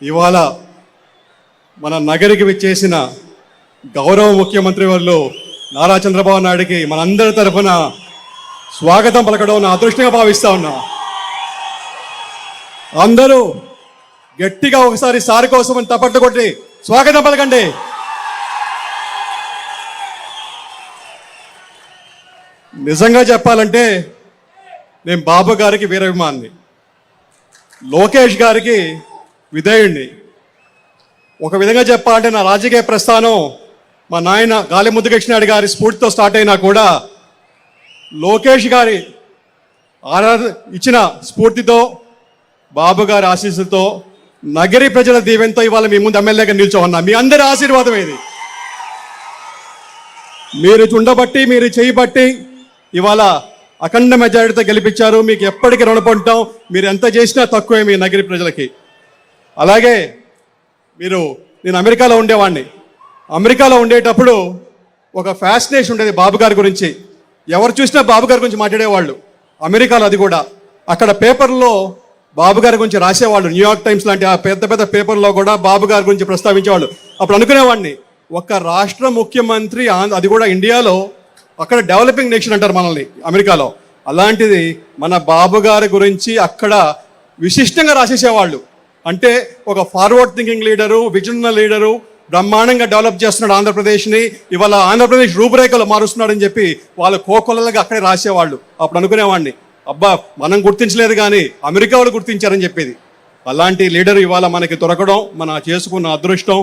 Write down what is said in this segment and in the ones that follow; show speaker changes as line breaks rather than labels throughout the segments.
ఇవాళ మన నగరికి విచ్చేసిన గౌరవ ముఖ్యమంత్రి వారు నారా చంద్రబాబు నాయుడికి మనందరి తరఫున స్వాగతం పలకడం నా అదృష్టంగా భావిస్తా ఉన్నా. అందరూ గట్టిగా ఒకసారి సార్ కోసం తపట్టు కొట్టి స్వాగతం పలకండి. నిజంగా చెప్పాలంటే నేను బాబు గారికి వీరాభిమాని, లోకేష్ గారికి విధేయుణ్ణి. ఒక విధంగా చెప్పాలంటే నా రాజకీయ ప్రస్థానం మా నాయన గాలి ముద్దుకృష్ణారెడ్డి గారి స్ఫూర్తితో స్టార్ట్ అయినా కూడా లోకేష్ గారి ఇచ్చిన స్ఫూర్తితో, బాబు గారి ఆశీస్సులతో, నగరి ప్రజల దీవెనతో ఇవాళ మీ ముందు ఎమ్మెల్యేగా నిల్చోన్నా. మీ అందరి ఆశీర్వాదం ఇది. మీరు చుండబట్టి, మీరు చేయబట్టి ఇవాళ అఖండ మెజారిటీతో గెలిపించారు. మీకు ఎప్పటికీ రుణపడతాం. మీరు ఎంత చేసినా తక్కువే మీ నగరి ప్రజలకి. అలాగే నేను అమెరికాలో ఉండేవాడిని. అమెరికాలో ఉండేటప్పుడు ఒక ఫ్యాసినేషన్ ఉండేది బాబు గారి గురించి. ఎవరు చూసినా బాబు గారి గురించి మాట్లాడేవాళ్ళు. అమెరికాలో అది కూడా అక్కడ పేపర్లో బాబు గారి గురించి రాసేవాళ్ళు. న్యూయార్క్ టైమ్స్ లాంటి ఆ పెద్ద పెద్ద పేపర్లో కూడా బాబు గారి గురించి ప్రస్తావించేవాళ్ళు. అప్పుడు అనుకునేవాడిని, ఒక రాష్ట్ర ముఖ్యమంత్రి, అది కూడా ఇండియాలో, అక్కడ డెవలపింగ్ నేషన్ అంటారు మనల్ని అమెరికాలో, అలాంటిది మన బాబు గారి గురించి అక్కడ విశిష్టంగా రాసేసేవాళ్ళు. అంటే ఒక forward thinking leader, vision leader, బ్రహ్మాండంగా డెవలప్ చేస్తున్నాడు ఆంధ్రప్రదేశ్ని, ఇవాళ ఆంధ్రప్రదేశ్ రూపురేఖలు మారుస్తున్నాడని చెప్పి వాళ్ళు కోకొల్లలుగా అక్కడే రాసేవాళ్ళు. అప్పుడు అనుకునేవాడిని, అబ్బా మనం గుర్తించలేదు కానీ అమెరికా వాళ్ళు గుర్తించారని చెప్పేది. అలాంటి లీడర్ ఇవాళ మనకి దొరకడం మన చేసుకున్న అదృష్టం.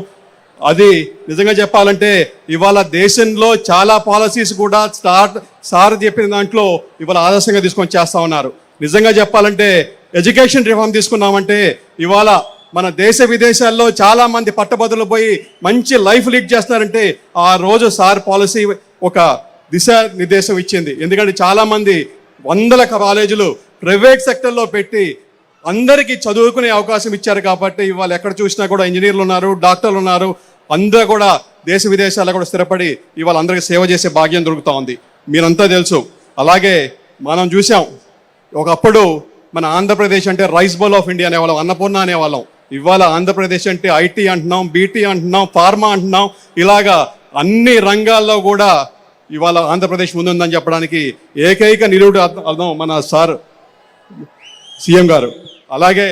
అది నిజంగా చెప్పాలంటే ఇవాళ దేశంలో చాలా పాలసీస్ కూడా సార్ చెప్పిన దాంట్లో ఇవాళ ఆదర్శంగా తీసుకొని చేస్తూ ఉన్నారు. నిజంగా చెప్పాలంటే ఎడ్యుకేషన్ రిఫార్మ్ తీసుకున్నామంటే ఇవాళ మన దేశ విదేశాల్లో చాలా మంది పట్టభద్రులు పోయి మంచి లైఫ్ లీడ్ చేస్తున్నారంటే ఆ రోజు సార్ పాలసీ ఒక దిశానిర్దేశం ఇచ్చింది. ఎందుకంటే చాలామంది వందల కాలేజీలు ప్రైవేట్ సెక్టర్లో పెట్టి అందరికీ చదువుకునే అవకాశం ఇచ్చారు. కాబట్టి ఇవాళ ఎక్కడ చూసినా కూడా ఇంజనీర్లు ఉన్నారు, డాక్టర్లు ఉన్నారు. అందరూ కూడా దేశ విదేశాల్లో కూడా స్థిరపడి ఇవాళ అందరికీ సేవ చేసే భాగ్యం దొరుకుతూ ఉంది. మీరంతా తెలుసు. అలాగే మనం చూసాం, ఒకప్పుడు మన ఆంధ్రప్రదేశ్ అంటే రైస్ బౌల్ ఆఫ్ ఇండియా అనేవాళ్ళం, అన్నపూర్ణ అనేవాళ్ళం. ఇవాళ ఆంధ్రప్రదేశ్ అంటే ఐటీ అంటున్నాం, బీటీ అంటున్నాం, ఫార్మా అంటున్నాం. ఇలాగా అన్ని రంగాల్లో కూడా ఇవాళ ఆంధ్రప్రదేశ్ ముందుందని చెప్పడానికి ఏకైక నిరుడు అర్థం మన సార్ సీఎం గారు. అలాగే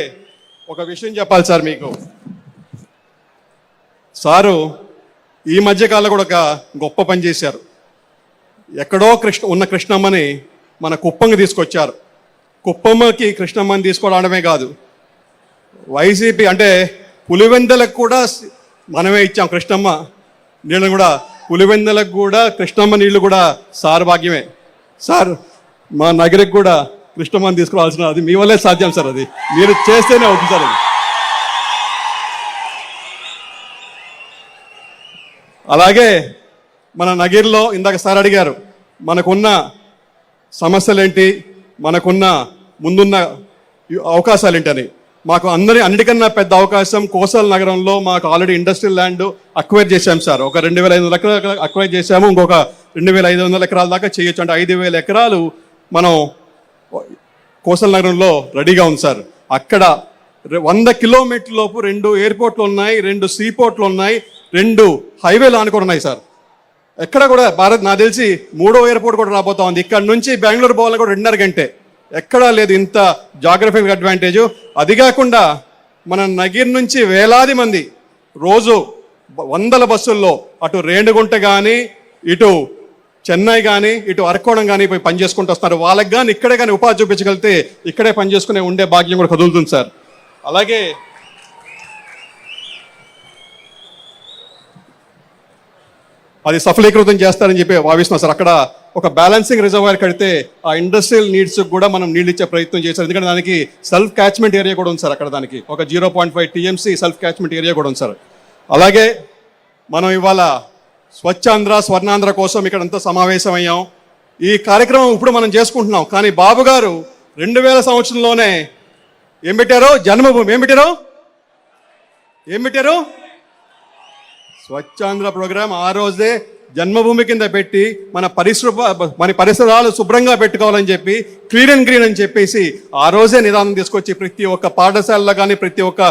ఒక విషయం చెప్పాలి సార్ మీకు. సారు ఈ మధ్యకాలంలో కూడా ఒక గొప్ప పని చేశారు. ఎక్కడో ఉన్న కృష్ణమ్మని మన కుప్పంకి తీసుకొచ్చారు. కుప్పమ్మకి కృష్ణమ్మని తీసుకోవడమే కాదు, వైసీపీ అంటే పులివెందలకు కూడా మనమే ఇచ్చాం కృష్ణమ్మ నీళ్ళని కూడా. పులివెందలకు కూడా కృష్ణమ్మ నీళ్లు కూడా సార్ భాగ్యమే. సార్ మా నగరికి కూడా కృష్ణమ్మని తీసుకురావాల్సిన అది మీ వల్లే సాధ్యం సార్. అది మీరు చేస్తేనే అవుతుంది సార్. అది అలాగే మన నగిరిలో ఇందాక సార్ అడిగారు, మనకున్న సమస్యలేంటి, మనకున్న ముందున్న అవకాశాలు ఏంటని. మాకు అన్నిటికన్నా పెద్ద అవకాశం కోసల్ నగరంలో మాకు ఆల్రెడీ ఇండస్ట్రియల్ ల్యాండ్ అక్వైర్ చేశాం సార్. ఒక 2,500 ఎకరాలు అక్వైర్ చేశాము. ఇంకొక 2,500 ఎకరాల దాకా చేయొచ్చు. అంటే 5,000 ఎకరాలు మనం కోసల్ నగరంలో రెడీగా ఉంది సార్. అక్కడ 100 కిలోమీటర్ల లోపు 2 ఎయిర్పోర్ట్లు ఉన్నాయి, 2 సీపోర్ట్లు ఉన్నాయి, 2 హైవేలు ఆనుకొని ఉన్నాయి సార్. ఎక్కడ కూడా నాకు తెలిసి 3వ ఎయిర్పోర్ట్ కూడా రాబోతా ఉంది. ఇక్కడ నుంచి బెంగళూరు పోవాలని కూడా 2.5 గంటే. ఎక్కడా లేదు ఇంత జాగ్రఫికల్ అడ్వాంటేజ్. అది కాకుండా మన నగిరి నుంచి వేలాది మంది రోజు 100 బస్సుల్లో అటు రేణిగుంట కానీ, ఇటు చెన్నై కానీ, ఇటు అరకోణం కానీ పోయి పని చేసుకుంటూ వస్తున్నారు. వాళ్ళకి కానీ ఇక్కడే కానీ ఉపాధి చూపించగలిగితే ఇక్కడే పని చేసుకునే ఉండే భాగ్యం కూడా కదులుతుంది సార్. అలాగే అది సఫలీకృతం చేస్తారని చెప్పి భావిస్తున్నాం సార్. అక్కడ ఒక బ్యాలెన్సింగ్ రిజర్వాయర్ కడితే ఆ ఇండస్ట్రియల్ నీడ్స్ కూడా మనం నీళ్ళు ఇచ్చే ప్రయత్నం చేశారు. ఎందుకంటే దానికి సెల్ఫ్ క్యాచ్మెంట్ ఏరియా కూడా ఉంది సార్. అక్కడ దానికి ఒక 0.5 TMC సెల్ఫ్ క్యాచ్మెంట్ ఏరియా కూడా ఉంది సార్. అలాగే మనం ఇవాళ స్వచ్ఛాంధ్ర స్వర్ణాంధ్ర కోసం ఇక్కడంతా సమావేశం అయ్యాం. ఈ కార్యక్రమం ఇప్పుడు మనం చేసుకుంటున్నాం. కానీ బాబు గారు 2000 సంవత్సరంలోనే ఏం పెట్టారు? జన్మభూమి ఏం పెట్టారు? స్వచ్ఛాంధ్ర ప్రోగ్రామ్. ఆ రోజే జన్మభూమి కింద పెట్టి మన పరిసరాలు శుభ్రంగా పెట్టుకోవాలని చెప్పి క్లీన్ అండ్ గ్రీన్ అని చెప్పేసి ఆ రోజే నిదానం తీసుకొచ్చి ప్రతి ఒక్క పాఠశాలలో కానీ ప్రతి ఒక్క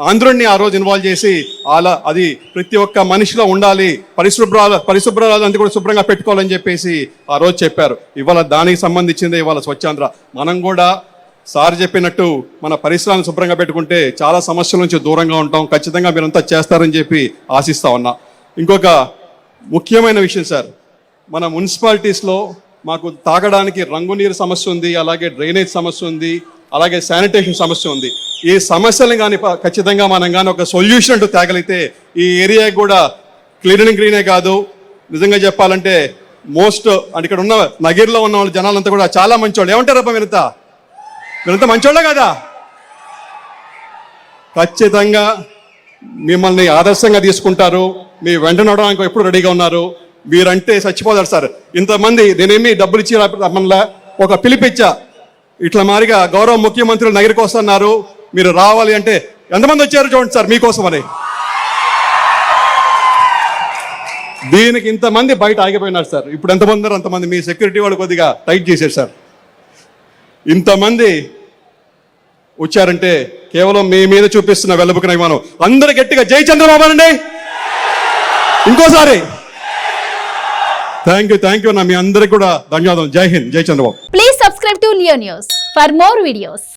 ఆంధ్రుడిని ఆ రోజు ఇన్వాల్వ్ చేసి అలా అది ప్రతి ఒక్క మనిషిలో ఉండాలి, పరిశుభ్రాలు అంతా కూడా శుభ్రంగా పెట్టుకోవాలని చెప్పేసి ఆ రోజు చెప్పారు. ఇవాళ దానికి సంబంధించిందే ఇవాళ స్వచ్ఛాంధ్ర. మనం కూడా సార్ చెప్పినట్టు మన పరిసరాలను శుభ్రంగా పెట్టుకుంటే చాలా సమస్యల నుంచి దూరంగా ఉంటాం. ఖచ్చితంగా మీరంతా చేస్తారని చెప్పి ఆశిస్తా ఉన్నా. ఇంకొక ముఖ్యమైన విషయం సార్, మన మున్సిపాలిటీస్లో మాకు తాగడానికి రంగునీరు సమస్య ఉంది, అలాగే డ్రైనేజ్ సమస్య ఉంది, అలాగే శానిటేషన్ సమస్య ఉంది. ఈ సమస్యలను కానీ ఖచ్చితంగా మనం కానీ ఒక సొల్యూషన్ అంటూ తేగలిగితే ఈ ఏరియా కూడా క్లీన్ అండ్ గ్రీనే కాదు, నిజంగా చెప్పాలంటే అంటే ఇక్కడ ఉన్న నగిరిలో ఉన్న వాళ్ళ జనాలంతా కూడా చాలా మంచోళ్ళు. ఏమంటారబ్బా మీరంతా మంచోళ్ళే కదా? ఖచ్చితంగా మిమ్మల్ని ఆదర్శంగా తీసుకుంటారు, మీ వెంట నడవడానికి ఎప్పుడు రెడీగా ఉన్నారు. మీరంటే చచ్చిపోతారు సార్. ఇంతమంది నేనేమి డబ్బులు ఇచ్చి రమ్మల్లా ఒక పిలిపిచ్చా, ఇట్లా మారిగా గౌరవ ముఖ్యమంత్రులు నగరికి వస్తున్నారు, మీరు రావాలి అంటే ఎంతమంది వచ్చారు చూడండి సార్ మీకోసమని. దీనికి ఇంతమంది బయట ఆగిపోయినారు సార్. ఇప్పుడు ఎంతమంది ఉన్నారు అంతమంది. మీ సెక్యూరిటీ వాళ్ళు కొద్దిగా టైట్ చేశారు సార్. ఇంతమంది వచ్చారంటే కేవలం మీ మీద చూపిస్తున్న వెల్లబుకిన అభిమానం. అందరూ గట్టిగా జై చంద్రబాబు అనండి ఇంకోసారి. థ్యాంక్ యూ అన్న, మీ అందరికి కూడా ధన్యవాదాలు. జై హింద్, జై Chandrababu.
Please subscribe to Leo news for more videos.